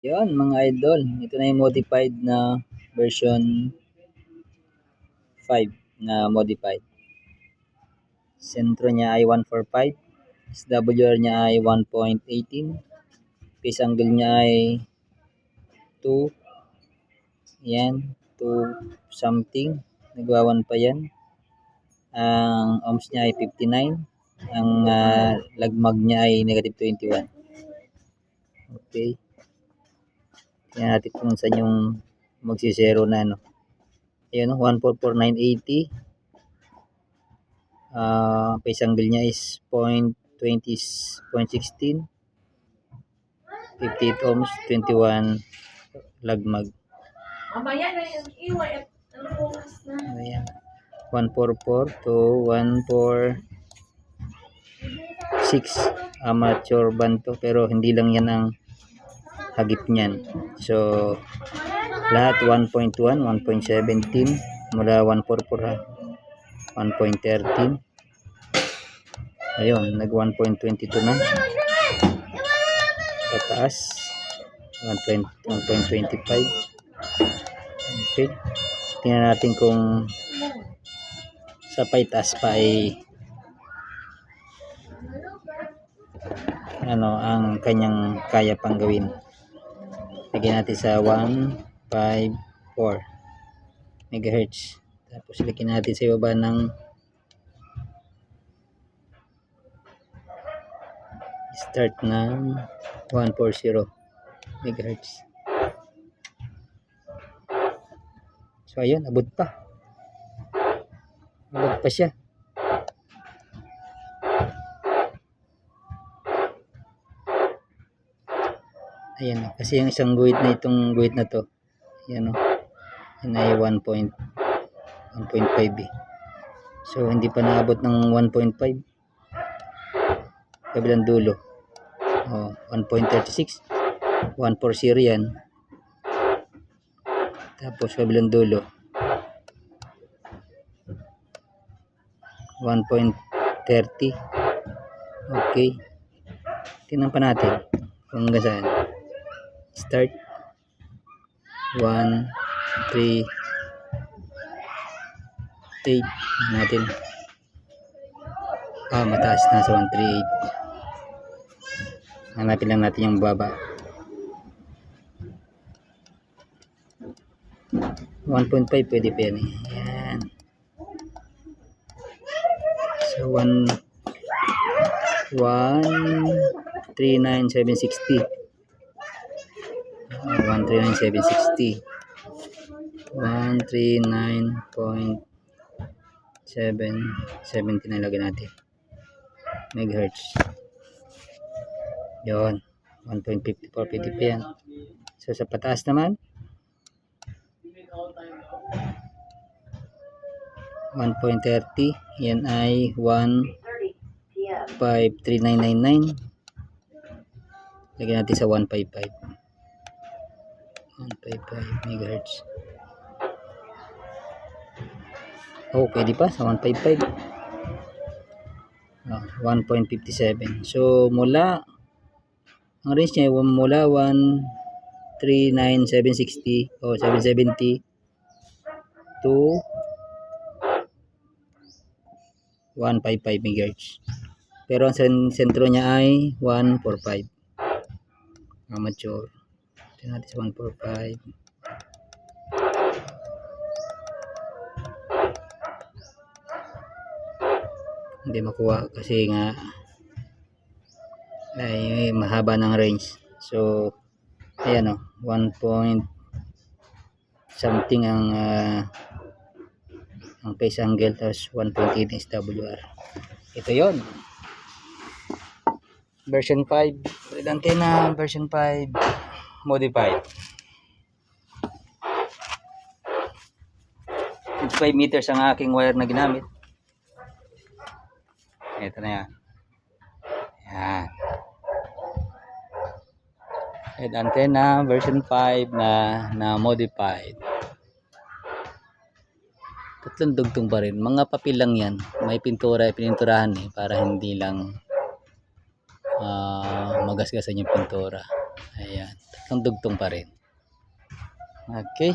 Yun mga idol, ito na yung modified na version 5 na modified. Sentro niya ay 145, SWR niya ay 1.18, phase angle niya ay 2, yan, 2 something, nagwa 1 pa yan. Ang ohms niya ay 59, ang lagmag niya ay negative 21. Okay. Tingnan natin kung saan yung magsisero na ano. Ayun, 144,980. Phase angle niya is 0.20, 0.16. 58 ohms, 21 lagmag. Mamaya na yung iway at oras na. Ayan. 144 to 146 amateur band to, pero hindi lang yan ang hagip niyan. So lahat 1.1, 1.17 mula 144 ha. 1.13. Ayun, nag 1.22 na. Pataas 1.25. Okay. Tingnan natin kung sa taas pa ay ano ang kanyang kaya pang gawin. Lagyan natin sa 154 MHz. Tapos lagyan natin sa baba ng start ng 140 MHz. So ayun, abot pa. Abot pa siya. Ayan, kasi yung isang guhit na itong guhit na to, yan o, yan ay 1.5 eh. So hindi pa naabot ng 1.5. Kabilang dulo. 1.36. 140 yan. Tapos kabilang dulo 1.30. Okay. Tingnan pa natin kung hanggang saan. Start 1, 3, 8 natin. Mataas na sa 138. Hanapin lang natin yung baba. 1.5 pwede pa yan eh. Yan. So 139,760. 139,760. 139.779 lagyan natin megahertz. Yun, 1.54 pwede pa yan. So sa pataas naman 1.30, yan ay 1.53999. Lagyan natin sa 155 MHz. Pwede pa sa 155. 1.57. So mula ang range niya mula 139,760 o 770 to 155 MHz. Pero ang sentro niya ay 145. Amateur. Tingnan natin sa 145. Hindi makuha kasi nga ay mahaba ng range. So ayan o, 1 point something ang phase angle, tapos 1.8 SWR. Ito yon, version 5 red antenna, version 5 modified. 5 meters ang aking wire na ginamit. Ito na yan. Yan. Red antenna version 5 na modified. Tatlong dugtong pa rin. Mga papel lang yan. May pintura, pininturahan para hindi lang magasgasan yung pintura. Ayan. dugtong pa rin. Okay.